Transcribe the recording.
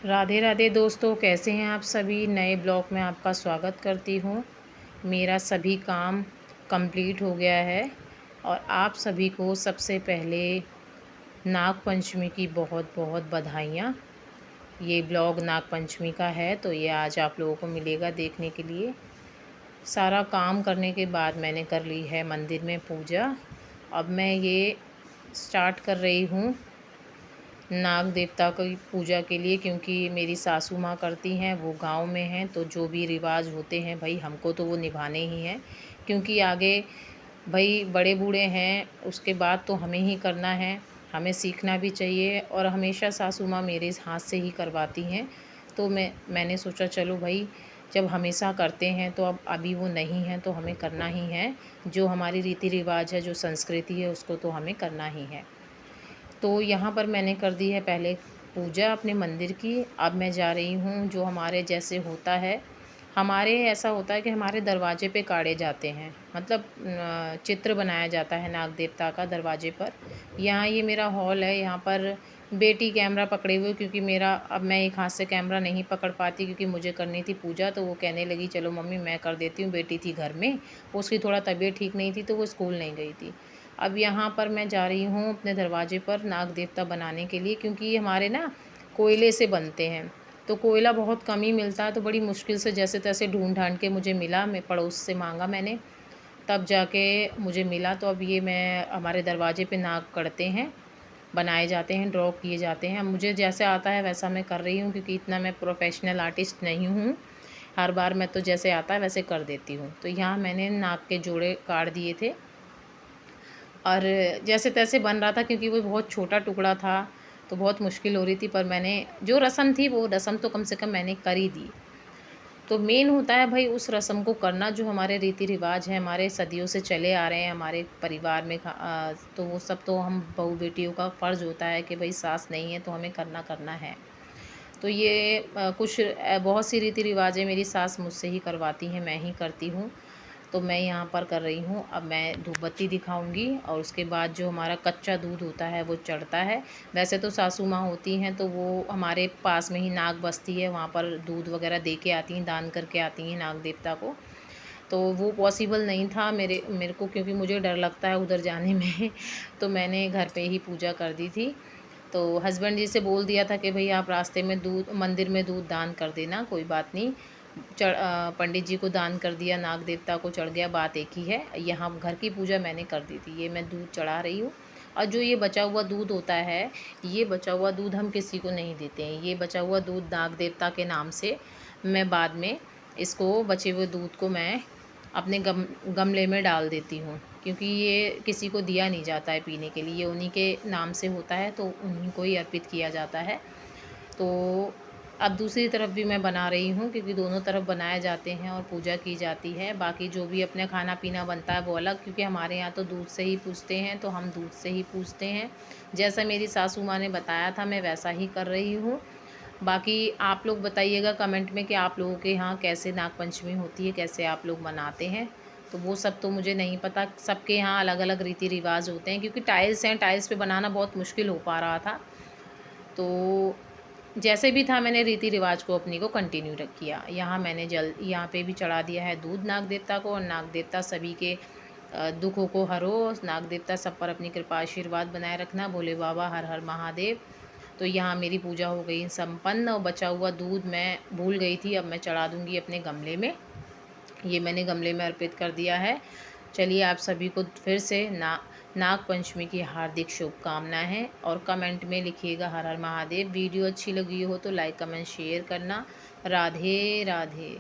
राधे राधे दोस्तों, कैसे हैं आप सभी। नए ब्लॉग में आपका स्वागत करती हूँ। मेरा सभी काम कंप्लीट हो गया है और आप सभी को सबसे पहले नाग पंचमी की बहुत बहुत बधाइयाँ। ये ब्लॉग नाग पंचमी का है तो ये आज आप लोगों को मिलेगा देखने के लिए। सारा काम करने के बाद मैंने कर ली है मंदिर में पूजा। अब मैं ये स्टार्ट कर रही हूँ नाग देवता की पूजा के लिए, क्योंकि मेरी सासू माँ करती हैं, वो गांव में हैं, तो जो भी रिवाज होते हैं भाई हमको तो वो निभाने ही हैं। क्योंकि आगे भाई बड़े बूढ़े हैं, उसके बाद तो हमें ही करना है, हमें सीखना भी चाहिए। और हमेशा सासू माँ मेरे हाथ से ही करवाती हैं, तो मैंने सोचा चलो भाई जब हमेशा करते हैं तो अब अभी वो नहीं हैं तो हमें करना ही है। जो हमारी रीति रिवाज है, जो संस्कृति है, उसको तो हमें करना ही है। तो यहाँ पर मैंने कर दी है पहले पूजा अपने मंदिर की। अब मैं जा रही हूँ, जो हमारे जैसे होता है, हमारे ऐसा होता है कि हमारे दरवाजे पे काढ़े जाते हैं, मतलब चित्र बनाया जाता है नाग देवता का दरवाजे पर। यहाँ ये मेरा हॉल है, यहाँ पर बेटी कैमरा पकड़े हुए, क्योंकि मेरा अब मैं एक हाथ से कैमरा नहीं पकड़ पाती, क्योंकि मुझे करनी थी पूजा। तो वो कहने लगी चलो मम्मी मैं कर देती हूँ, बेटी थी घर में, उसकी थोड़ा तबीयत ठीक नहीं थी तो वो स्कूल नहीं गई थी। अब यहाँ पर मैं जा रही हूँ अपने दरवाजे पर नाग देवता बनाने के लिए, क्योंकि ये हमारे ना कोयले से बनते हैं, तो कोयला बहुत कम ही मिलता है। तो बड़ी मुश्किल से जैसे तैसे ढूंढ ढांड के मुझे मिला, मैं पड़ोस से मांगा मैंने, तब जाके मुझे मिला। तो अब ये मैं हमारे दरवाजे पे नाग करते हैं, बनाए जाते हैं, ड्रॉ किए जाते हैं। अब मुझे जैसे आता है वैसा मैं कर रही हूँ, क्योंकि इतना मैं प्रोफेशनल आर्टिस्ट नहीं हूँ। हर बार मैं तो जैसे आता है वैसे कर देती हूँ। तो यहाँ मैंने नाग के जोड़े काट दिए थे और जैसे तैसे बन रहा था, क्योंकि वो बहुत छोटा टुकड़ा था तो बहुत मुश्किल हो रही थी। पर मैंने जो रस्म थी वो रस्म तो कम से कम मैंने कर ही दी। तो मेन होता है भाई उस रस्म को करना, जो हमारे रीति रिवाज हैं, हमारे सदियों से चले आ रहे हैं हमारे परिवार में। तो वो सब तो हम बहू बेटियों का फ़र्ज़ होता है कि भाई सास नहीं है तो हमें करना करना है। तो ये कुछ बहुत सी रीति रिवाजें मेरी सास मुझसे ही करवाती हैं, मैं ही करती हूँ। तो मैं यहाँ पर कर रही हूँ। अब मैं धूप बत्ती दिखाऊँगी और उसके बाद जो हमारा कच्चा दूध होता है वो चढ़ता है। वैसे तो सासू माँ होती हैं तो वो हमारे पास में ही नाग बस्ती है, वहाँ पर दूध वगैरह दे के आती हैं, दान करके आती हैं नाग देवता को। तो वो पॉसिबल नहीं था मेरे को, क्योंकि मुझे डर लगता है उधर जाने में तो मैंने घर पे ही पूजा कर दी थी। तो हस्बैंड जी से बोल दिया था कि भई आप रास्ते में दूध, मंदिर में दूध दान कर देना, कोई बात नहीं। पंडित जी को दान कर दिया, नाग देवता को चढ़ गया, बात एक ही है। यहाँ घर की पूजा मैंने कर दी थी। ये मैं दूध चढ़ा रही हूँ। और जो ये बचा हुआ दूध होता है, ये बचा हुआ दूध हम किसी को नहीं देते हैं। ये बचा हुआ दूध नाग देवता के नाम से मैं बाद में इसको, बचे हुए दूध को मैं अपने गमले में डाल देती हूँ, क्योंकि ये किसी को दिया नहीं जाता है पीने के लिए, ये उन्हीं के नाम से होता है तो उन्हीं को ही अर्पित किया जाता है। तो अब दूसरी तरफ भी मैं बना रही हूँ, क्योंकि दोनों तरफ बनाए जाते हैं और पूजा की जाती है। बाकी जो भी अपना खाना पीना बनता है वो अलग, क्योंकि हमारे यहाँ तो दूध से ही पूजते हैं, तो हम दूध से ही पूजते हैं। जैसा मेरी सासू माँ ने बताया था मैं वैसा ही कर रही हूँ। बाकी आप लोग बताइएगा कमेंट में कि आप लोगों के यहाँ कैसे नागपंचमी होती है, कैसे आप लोग मनाते हैं। तो वो सब तो मुझे नहीं पता, सबके यहाँ अलग अलग रीति रिवाज होते हैं। क्योंकि टाइल्स हैं, टाइल्स पे बनाना बहुत मुश्किल हो पा रहा था, तो जैसे भी था मैंने रीति रिवाज को अपनी को कंटिन्यू रख किया। यहाँ मैंने यहाँ पे भी चढ़ा दिया है दूध नाग देवता को। और नाग देवता सभी के दुखों को हरो, नाग देवता सब पर अपनी कृपा आशीर्वाद बनाए रखना, भोले बाबा हर हर महादेव। तो यहाँ मेरी पूजा हो गई संपन्न और बचा हुआ दूध मैं भूल गई थी, अब मैं चढ़ा दूँगी अपने गमले में। ये मैंने गमले में अर्पित कर दिया है। चलिए आप सभी को फिर से नाग पंचमी की हार्दिक शुभकामनाएं हैं और कमेंट में लिखिएगा हर हर महादेव। वीडियो अच्छी लगी हो तो लाइक कमेंट शेयर करना। राधे राधे।